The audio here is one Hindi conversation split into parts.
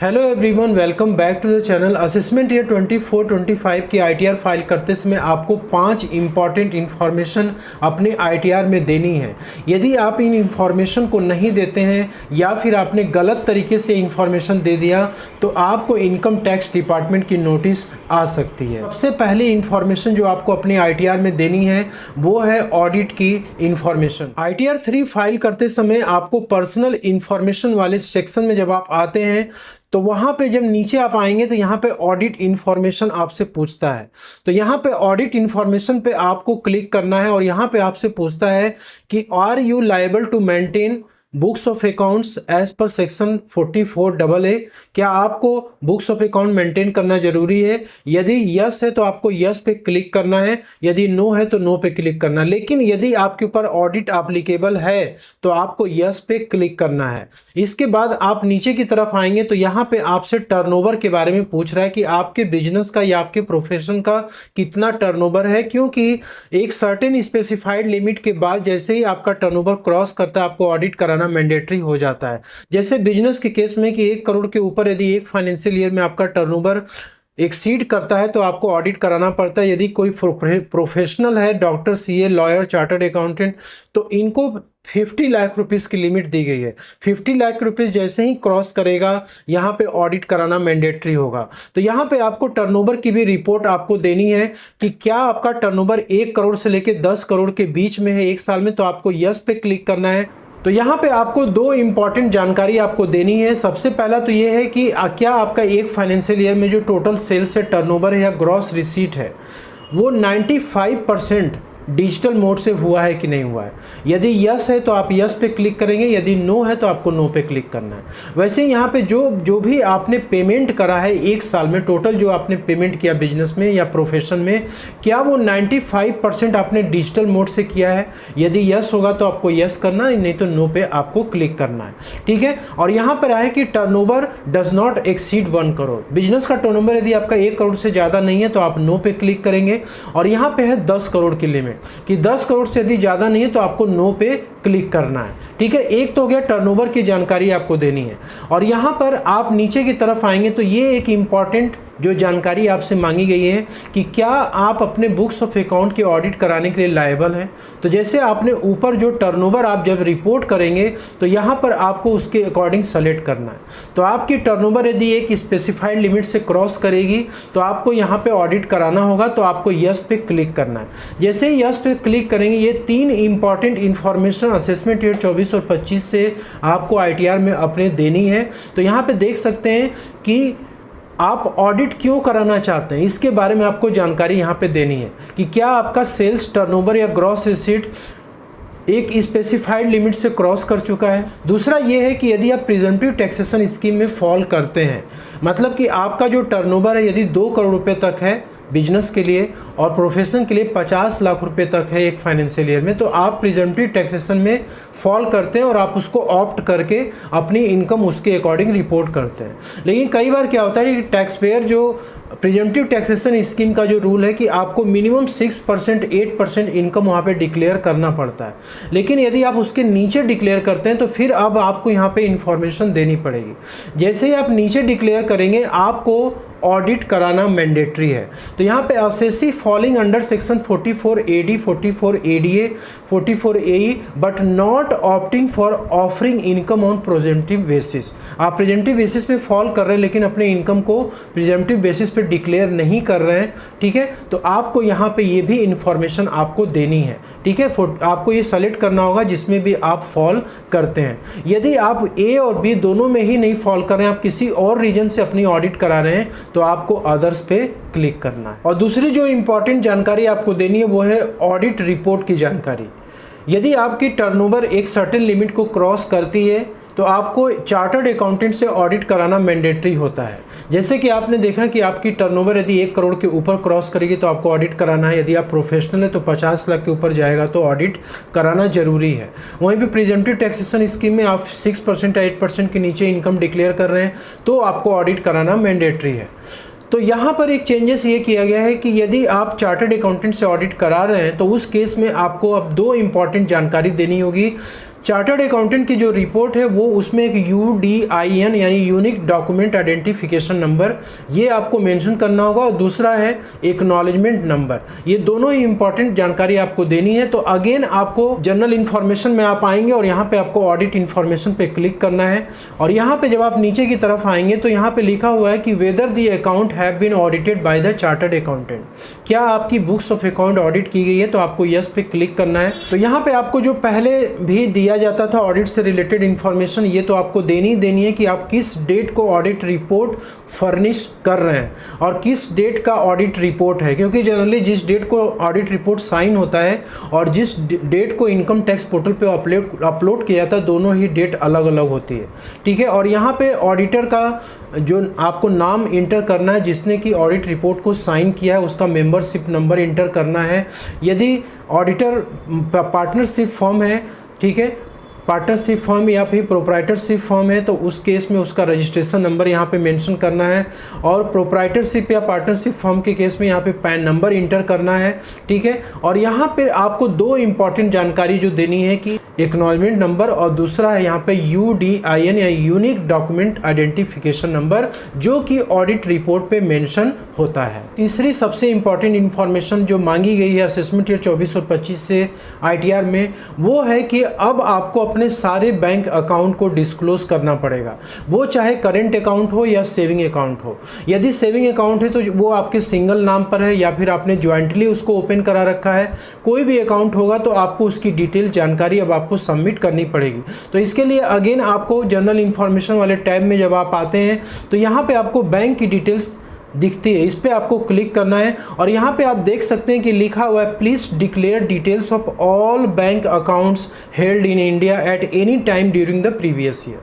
Hello everyone, welcome back to the channel. Assessment year 24-25 की आईटीआर फाइल करते समय आपको 5 इंपॉर्टेंट इन्फॉर्मेशन अपने आईटीआर में देनी है। यदि आप इन इन्फॉर्मेशन को नहीं देते हैं या फिर आपने गलत तरीके से इन्फॉर्मेशन दे दिया तो आपको इनकम टैक्स डिपार्टमेंट की नोटिस आ सकती है। सबसे पहले इन्फॉर्मेशन जो आपको अपने आईटीआर में देनी है वो है ऑडिट की इन्फॉर्मेशन। आईटीआर 3 फाइल करते समय आपको पर्सनल इन्फॉर्मेशन वाले सेक्शन में जब आप आते हैं तो वहाँ पे जब नीचे आप आएंगे तो यहाँ पे ऑडिट इन्फॉर्मेशन आपसे पूछता है। तो यहाँ पे ऑडिट इन्फॉर्मेशन पे आपको क्लिक करना है और यहाँ पे आपसे पूछता है कि are you liable to maintain books of accounts as per section 44AA। क्या आपको बुक्स ऑफ अकाउंट मेंटेन करना जरूरी है? यदि यस है तो आपको यस पे क्लिक करना है, यदि नो है तो नो पे क्लिक करना है। लेकिन यदि आपके ऊपर ऑडिट एप्लीकेबल है तो आपको यस पे क्लिक करना है। इसके बाद आप नीचे की तरफ आएंगे तो यहाँ पे आपसे टर्नओवर के बारे में पूछ रहा है कि आपके बिजनेस का या आपके प्रोफेशन का कितना टर्नओवर है, क्योंकि एक सर्टेन स्पेसिफाइड लिमिट के बाद जैसे ही आपका टर्नओवर क्रॉस करता है आपको ऑडिट कराना मैंडेटरी हो जाता है। जैसे बिजनेस के केस में कि 1 करोड़ के ऊपर यदि एक फाइनेंशियल ईयर में आपका टर्नओवर एक्सीड करता है तो आपको ऑडिट कराना पड़ता है। यदि कोई प्रोफेशनल है, doctor, CA, lawyer, chartered accountant, तो इनको 50 लाख रुपीस की लिमिट दी गई है। 50 लाख रुपीस जैसे ही क्रॉस करेगा यहाँ पे ऑडिट कराना मैंडेटरी होगा। तो यहाँ पे आपको टर्नओवर की भी रिपोर्ट आपको देनी है कि क्या आपका टर्नओवर 1 करोड़ से लेकर 10 करोड़ के बीच में है एक साल में, तो आपको यस पे क्लिक करना है। तो यहाँ पे आपको 2 इंपॉर्टेंट जानकारी आपको देनी है। सबसे पहला तो ये है कि क्या आपका एक फाइनेंशियल ईयर में जो टोटल सेल्स है, टर्नओवर है या ग्रॉस रिसीट है वो 95% डिजिटल मोड से हुआ है कि नहीं हुआ है। यदि यस है तो आप यस पे क्लिक करेंगे, यदि नो है तो आपको नो पे क्लिक करना है। वैसे यहाँ पे जो भी आपने पेमेंट करा है एक साल में, टोटल जो आपने पेमेंट किया बिजनेस में या प्रोफेशन में, क्या वो 95% आपने डिजिटल मोड से किया है? यदि यस होगा तो आपको यस करना है, नहीं तो नो पे आपको क्लिक करना है। ठीक है। और यहाँ पर आए कि turnover does not exceed 1 crore. Business का टर्नओवर यदि आपका 1 करोड़ से ज़्यादा नहीं है तो आप नो पे क्लिक करेंगे। और यहाँ पे है 10 करोड़ की लिमिट कि 10 करोड़ से यदि ज़्यादा नहीं है तो आपको नो पे क्लिक करना है। ठीक है। एक तो हो गया टर्नओवर की जानकारी आपको देनी है। और यहाँ पर आप नीचे की तरफ आएंगे तो ये एक इम्पॉर्टेंट जो जानकारी आपसे मांगी गई है कि क्या आप अपने बुक्स ऑफ अकाउंट के ऑडिट कराने के लिए लायबल हैं। तो जैसे आपने ऊपर जो टर्नओवर आप जब रिपोर्ट करेंगे तो यहाँ पर आपको उसके अकॉर्डिंग सेलेक्ट करना है। तो आपकी टर्नओवर यदि एक स्पेसिफाइड लिमिट से क्रॉस करेगी तो आपको यहाँ पे ऑडिट कराना होगा, तो आपको यस पे क्लिक करना है। जैसे ही यस पे क्लिक करेंगे ये 3 इंपॉर्टेंट इंफॉर्मेशन असेसमेंट ईयर 24 और 25 से आपको आईटीआर में अपने देनी है। तो यहाँ पे देख सकते हैं कि आप ऑडिट क्यों कराना चाहते हैं, इसके बारे में आपको जानकारी यहाँ पे देनी है कि क्या आपका सेल्स, टर्नओवर या ग्रॉस रिसीट एक स्पेसिफाइड लिमिट से क्रॉस कर चुका है। दूसरा ये है कि यदि आप प्रिजम्पटिव टैक्सेशन स्कीम में फॉल करते हैं, मतलब कि आपका जो टर्नओवर है यदि 2 करोड़ रुपए तक है बिजनेस के लिए और प्रोफेशन के लिए 50 लाख रुपए तक है एक फाइनेंशियल ईयर में, तो आप प्रिजम्पटिव टैक्सेशन में फॉल करते हैं और आप उसको ऑप्ट करके अपनी इनकम उसके अकॉर्डिंग रिपोर्ट करते हैं। लेकिन कई बार क्या होता है कि टैक्स पेयर जो प्रिजम्पटिव टैक्सेशन स्कीम का जो रूल है कि आपको मिनिमम 6% 8% इनकम वहाँ पे डिक्लेयर करना पड़ता है। लेकिन यदि आप उसके नीचे डिक्लेयर करते हैं तो फिर अब आपको यहाँ पे इंफॉर्मेशन देनी पड़ेगी। जैसे ही आप नीचे डिक्लेयर करेंगे आपको ऑडिट कराना मैंडेटरी है। तो यहाँ पे assessee falling under section 44AD, 44ADA, 44AE but not opting for offering income on presumptive basis. आप प्रिजम्पटिव बेसिस पे फॉल कर रहे हैं लेकिन अपने इनकम को प्रिजम्पटिव बेसिस पे डिक्लेयर नहीं कर रहे हैं। ठीक है। तो आपको यहाँ पे ये भी इंफॉर्मेशन आपको देनी है। ठीक है। आपको ये सेलेक्ट करना होगा जिसमें भी आप फॉल करते हैं। यदि आप ए और बी दोनों में ही नहीं फॉल कर रहे हैं, आप किसी और रीजन से अपनी ऑडिट करा रहे हैं, तो आपको अदर्स पे क्लिक करना है। और दूसरी जो इंपॉर्टेंट जानकारी आपको देनी है वो है ऑडिट रिपोर्ट की जानकारी। यदि आपकी टर्नओवर एक सर्टेन लिमिट को क्रॉस करती है तो आपको चार्टर्ड अकाउंटेंट से ऑडिट कराना मैंडेटरी होता है। जैसे कि आपने देखा कि आपकी टर्नओवर यदि 1 करोड़ के ऊपर क्रॉस करेगी तो आपको ऑडिट कराना है। यदि आप प्रोफेशनल है तो 50 लाख के ऊपर जाएगा तो ऑडिट कराना जरूरी है। वहीं पे प्रिजम्पटिव टैक्सेशन स्कीम में आप 6% या 8% के नीचे इनकम डिक्लेयर कर रहे हैं तो आपको ऑडिट कराना मैंडेटरी है। तो यहाँ पर एक चेंजेस ये किया गया है कि यदि आप चार्टर्ड अकाउंटेंट से ऑडिट करा रहे हैं तो उस केस में आपको अब 2 इंपॉर्टेंट जानकारी देनी होगी। चार्टर्ड अकाउंटेंट की जो रिपोर्ट है वो उसमें एक UDIN यानी यूनिक डॉक्यूमेंट आइडेंटिफिकेशन नंबर ये आपको मेंशन करना होगा, और दूसरा है एक्नॉलेजमेंट नंबर। ये दोनों ही इंपॉर्टेंट जानकारी आपको देनी है। तो अगेन आपको जनरल इन्फॉर्मेशन में आप आएंगे और यहाँ पे आपको ऑडिट इन्फॉर्मेशन पे क्लिक करना है, और यहाँ पे जब आप नीचे की तरफ आएंगे तो यहाँ पे लिखा हुआ है कि whether the account have been audited by the chartered accountant, क्या आपकी बुक्स ऑफ अकाउंट ऑडिट की गई है, तो आपको यस पे क्लिक करना है। तो यहाँ पे आपको जो पहले भी दिया जाता था ऑडिट से रिलेटेड इन्फॉर्मेशन ये तो आपको देनी है कि आप किस डेट को ऑडिट रिपोर्ट फर्निश कर रहे हैं और किस डेट का ऑडिट रिपोर्ट है, क्योंकि जनरली जिस डेट को ऑडिट रिपोर्ट साइन होता है और जिस डेट को इनकम टैक्स पोर्टल पे अपलोड किया जाता है दोनों ही डेट अलग अलग होती है, ठीक है। और यहाँ पे ऑडिटर का जो आपको नाम इंटर करना है जिसने कि ऑडिट रिपोर्ट को साइन किया है, उसका मेंबरशिप नंबर इंटर करना है। यदि ऑडिटर पार्टनरशिप फर्म है, ठीक है, पार्टनरशिप फर्म या फिर प्रोप्राइटरशिप फर्म है तो उस केस में उसका रजिस्ट्रेशन नंबर यहाँ पे मेंशन करना है, और प्रोप्राइटरशिप या पार्टनरशिप फर्म के केस में यहाँ पे पैन नंबर इंटर करना है, ठीक है। और यहाँ पे आपको दो इम्पॉर्टेंट जानकारी जो देनी है कि एक्नॉलेजमेंट नंबर, और दूसरा है यहाँ पे UDIN या यूनिक डॉक्यूमेंट आइडेंटिफिकेशन नंबर जो कि ऑडिट रिपोर्ट पे मेंशन होता है। तीसरी सबसे इंपॉर्टेंट इंफॉर्मेशन जो मांगी गई है असेसमेंट ईयर 24 और 25 से ITR में वो है कि अब आपको अपने सारे बैंक अकाउंट को डिस्क्लोज करना पड़ेगा, वो चाहे करेंट अकाउंट हो या सेविंग अकाउंट हो। यदि सेविंग अकाउंट है तो वो आपके सिंगल नाम पर है या फिर आपने ज्वाइंटली उसको ओपन करा रखा है, कोई भी अकाउंट होगा तो आपको उसकी डिटेल जानकारी अब आपको सबमिट करनी पड़ेगी। तो इसके लिए अगेन आपको जनरल इन्फॉर्मेशन वाले टैब में जब आप आते हैं तो यहाँ पे आपको बैंक की डिटेल्स दिखती है, इस पे आपको क्लिक करना है, और यहाँ पे आप देख सकते हैं कि लिखा हुआ है please declare details of all bank accounts held in India at any time during the previous year.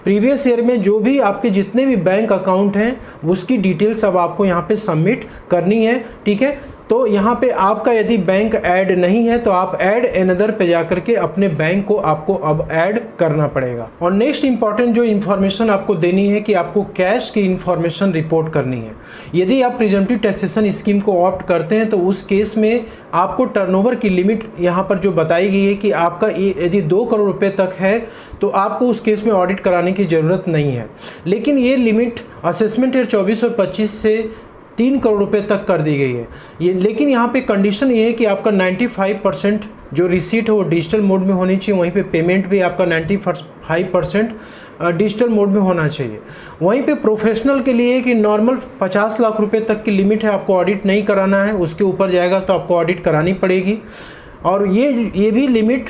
Previous year में जो भी आपके जितने भी बैंक अकाउंट हैं उसकी डिटेल्स अब आपको यहाँ पे सबमिट करनी है, ठीक है। तो यहाँ पे आपका यदि बैंक ऐड नहीं है तो आप ऐड अनदर पे जाकर के अपने बैंक को आपको अब ऐड करना पड़ेगा। और नेक्स्ट इंपॉर्टेंट जो इन्फॉर्मेशन आपको देनी है कि आपको कैश की इन्फॉर्मेशन रिपोर्ट करनी है। यदि आप प्रिजम्पटिव टैक्सेशन स्कीम को ऑप्ट करते हैं तो उस केस में आपको टर्नओवर की लिमिट यहाँ पर जो बताई गई है कि आपका यदि 2 करोड़ रुपए तक है तो आपको उस केस में ऑडिट कराने की ज़रूरत नहीं है, लेकिन ये लिमिट असेसमेंट ईयर 24 और 25 से 3 करोड़ रुपए तक कर दी गई है। ये लेकिन यहाँ पे कंडीशन ये है कि आपका 95% जो रिसीट है वो डिजिटल मोड में होनी चाहिए, वहीं पे पेमेंट भी आपका 95% डिजिटल मोड में होना चाहिए। वहीं पे प्रोफेशनल के लिए कि नॉर्मल 50 लाख रुपए तक की लिमिट है, आपको ऑडिट नहीं कराना है, उसके ऊपर जाएगा तो आपको ऑडिट करानी पड़ेगी। और ये भी लिमिट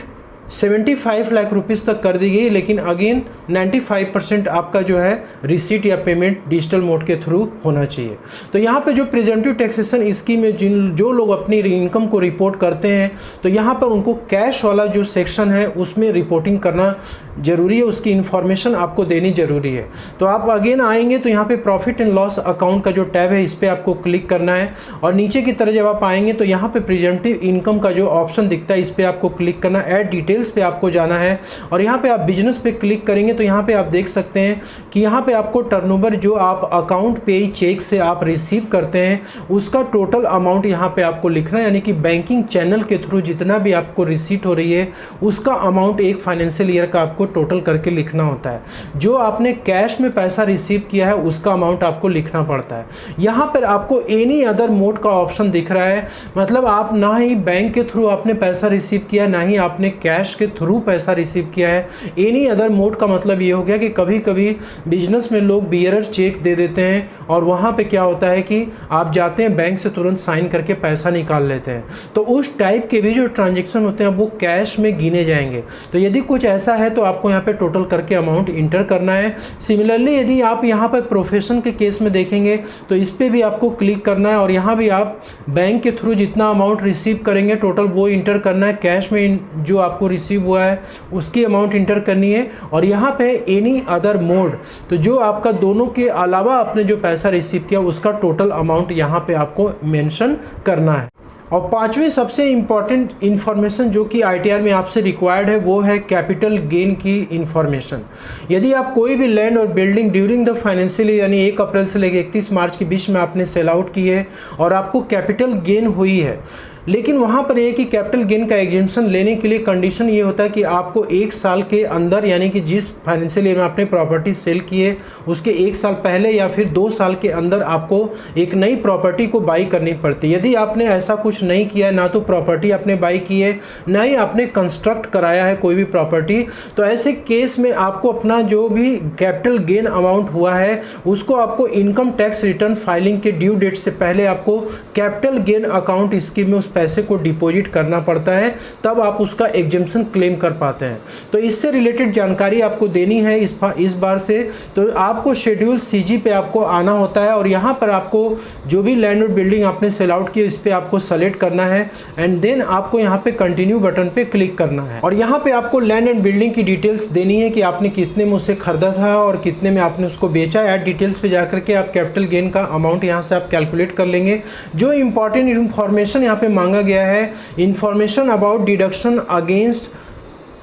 75 लाख रुपीज़ तक कर दी गई, लेकिन अगेन 95% आपका जो है रिसीट या पेमेंट डिजिटल मोड के थ्रू होना चाहिए। तो यहाँ पे जो प्रिजम्पटिव टैक्सेशन स्कीम में जो लोग अपनी इनकम को रिपोर्ट करते हैं तो यहाँ पर उनको कैश वाला जो सेक्शन है उसमें रिपोर्टिंग करना ज़रूरी है, उसकी इन्फॉर्मेशन आपको देनी ज़रूरी है। तो आप अगेन आएंगे तो यहाँ पे प्रॉफिट एंड लॉस अकाउंट का जो टैब है इस पर आपको क्लिक करना है, और नीचे की तरह जब आप आएंगे तो यहाँ पे प्रिजम्पटिव इनकम का जो ऑप्शन दिखता है इस पर आपको क्लिक करना है, ऐड डिटेल्स पे आपको जाना है, और यहाँ पे आप बिजनेस पे क्लिक करेंगे तो यहाँ पे आप देख सकते हैं कि यहाँ पे आपको टर्नओवर जो आप अकाउंट पे चेक से आप रिसीव करते हैं उसका टोटल अमाउंट यहाँ पे आपको लिखना है, यानी कि बैंकिंग चैनल के थ्रू जितना भी आपको रिसीट हो रही है उसका अमाउंट एक फाइनेंशियल ईयर का आपको टोटल करके लिखना होता है। जो आपने कैश में पैसा रिसीव किया है उसका अमाउंट आपको लिखना पड़ता है। यहाँ पर आपको एनी अदर मोड का ऑप्शन दिख रहा है, मतलब आप ना ही बैंक के थ्रू आपने पैसा रिसीव किया ना ही आपने कैश के थ्रू पैसा रिसीव किया है। एनी अदर मोड का मतलब ये हो गया कि कभी कभी बिजनेस में लोग बियरर चेक दे देते हैं और वहाँ पे क्या होता है कि आप जाते हैं बैंक से तुरंत साइन करके पैसा निकाल लेते हैं, तो उस टाइप के भी जो ट्रांजेक्शन होते हैं वो कैश में गिने जाएंगे। तो यदि कुछ ऐसा है तो आपको यहाँ पे टोटल करके अमाउंट इंटर करना है। सिमिलरली यदि आप यहाँ पर प्रोफेशन के केस में देखेंगे तो इस पर भी आपको क्लिक करना है, और यहाँ भी आप बैंक के थ्रू जितना अमाउंट रिसीव करेंगे टोटल वो इंटर करना है। कैश में जो आपको रिसीव हुआ है उसकी अमाउंट इंटर करनी है, और यहाँ पे एनी अदर मोड तो जो आपका दोनों के अलावा आपने जो पैसा रिसीव किया उसका टोटल अमाउंट यहाँ पे आपको मेंशन करना है। और पांचवी सबसे इम्पॉर्टेंट इन्फॉर्मेशन जो कि ITR में आपसे रिक्वायर्ड है वो है कैपिटल गेन की इन्फॉर्मेशन। यदि आप कोई भी लैंड और building during the financial year यानी 1 अप्रैल से लेकर 31 मार्च के बीच में आपने सेल आउट की है और आपको कैपिटल गेन हुई है, लेकिन वहाँ पर ये कि कैपिटल गेन का एग्जेम्पशन लेने के लिए कंडीशन ये होता है कि आपको 1 साल के अंदर, यानी कि जिस फाइनेंशियल ईयर में आपने प्रॉपर्टी सेल की है उसके 1 साल पहले या फिर 2 साल के अंदर आपको एक नई प्रॉपर्टी को बाई करनी पड़ती है। यदि आपने ऐसा कुछ नहीं किया है, ना तो प्रॉपर्टी आपने बाई की है, ना ही आपने कंस्ट्रक्ट कराया है कोई भी प्रॉपर्टी, तो ऐसे केस में आपको अपना जो भी कैपिटल गेन अमाउंट हुआ है उसको आपको इनकम टैक्स रिटर्न फाइलिंग के ड्यू डेट से पहले आपको कैपिटल गेन अकाउंट स्कीम में उस पैसे को डिपॉजिट करना पड़ता है, तब आप उसका एग्जेम्पशन क्लेम कर पाते हैं। तो इससे रिलेटेड जानकारी आपको देनी है इस बार से। तो आपको शेड्यूल सीजी पे आपको आना होता है और यहाँ पर आपको जो भी लैंड और बिल्डिंग आपने सेल आउट की इस पर आपको सेलेक्ट करना है एंड देन आपको यहाँ पे कंटिन्यू बटन पे क्लिक करना है और यहाँ पे आपको लैंड एंड बिल्डिंग की डिटेल्स देनी है कि आपने कितने में उसे खरीदा था और कितने में आपने उसको बेचा। ऐड डिटेल्स पे जाकर के आप कैपिटल गेन का अमाउंट यहाँ से आप कैलकुलेट कर लेंगे। जो इंपॉर्टेंट इन्फॉर्मेशन यहाँ पे मांगा गया है, information about deduction against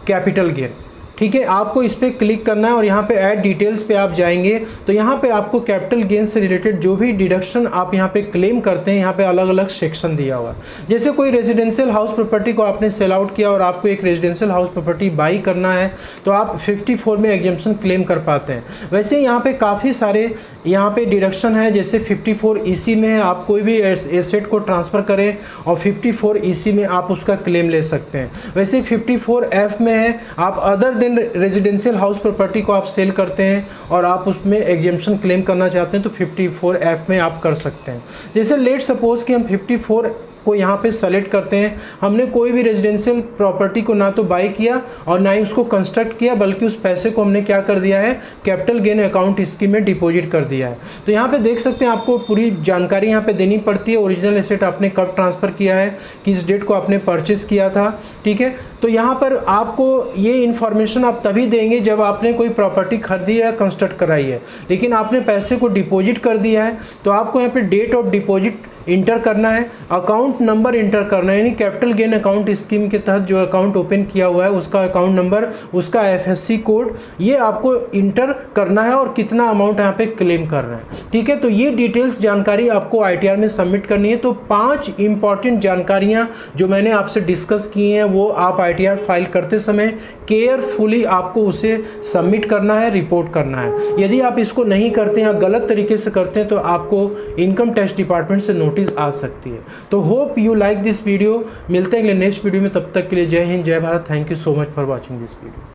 capital gain, ठीक है, आपको इस पर क्लिक करना है और यहाँ पे ऐड डिटेल्स पे आप जाएंगे तो यहाँ पे आपको कैपिटल गेन से रिलेटेड जो भी डिडक्शन आप यहाँ पे क्लेम करते हैं यहाँ पे अलग अलग सेक्शन दिया हुआ है। जैसे कोई रेजिडेंशियल हाउस प्रॉपर्टी को आपने सेल आउट किया और आपको एक रेजिडेंशियल हाउस प्रॉपर्टी बाई करना है तो आप 54 में एग्जेम्पशन क्लेम कर पाते हैं। वैसे यहाँ पे काफ़ी सारे यहाँ पे डिडक्शन है, जैसे 54 ईसी में है, आप कोई भी एसेट को ट्रांसफ़र करें और 54 ईसी में आप उसका क्लेम ले सकते हैं। वैसे 54F में है, आप other than residential house property को आप सेल करते हैं और आप उसमें एग्जेम्पशन क्लेम करना चाहते हैं तो 54F में आप कर सकते हैं। जैसे लेट सपोज कि हम 54 को यहाँ पे सेलेक्ट करते हैं, हमने कोई भी रेजिडेंशियल प्रॉपर्टी को ना तो बाई किया और ना ही उसको कंस्ट्रक्ट किया, बल्कि उस पैसे को हमने क्या कर दिया है, कैपिटल गेन अकाउंट स्कीम में डिपॉजिट कर दिया है। तो यहाँ पे देख सकते हैं आपको पूरी जानकारी यहाँ पे देनी पड़ती है। ओरिजिनल एसेट आपने कब ट्रांसफ़र किया है, किस डेट को आपने परचेस किया था, ठीक है। तो यहाँ पर आपको ये इन्फॉर्मेशन आप तभी देंगे जब आपने कोई प्रॉपर्टी खरीदी है या कंस्ट्रक्ट कराई है, लेकिन आपने पैसे को डिपॉजिट कर दिया है तो आपको यहाँ पे डेट ऑफ डिपॉजिट इंटर करना है, अकाउंट नंबर इंटर करना है, यानी कैपिटल गेन अकाउंट स्कीम के तहत जो अकाउंट ओपन किया हुआ है उसका अकाउंट नंबर, उसका एफएससी कोड, ये आपको इंटर करना है और कितना अमाउंट यहाँ पे क्लेम कर रहे हैं, ठीक है। तो ये डिटेल्स जानकारी आपको आईटीआर में सबमिट करनी है। तो 5 इंपॉर्टेंट जानकारियाँ जो मैंने आपसे डिस्कस की हैं वो आप आईटीआर फाइल करते समय केयरफुली आपको उसे सबमिट करना है, रिपोर्ट करना है। यदि आप इसको नहीं करते हैं, गलत तरीके से करते हैं तो आपको इनकम टैक्स डिपार्टमेंट से नोटिस आ सकती है। तो hope you like this video. मिलते हैं अगले नेक्स्ट वीडियो में, तब तक के लिए जय हिंद, जय Bharat. Thank you so much for watching this video.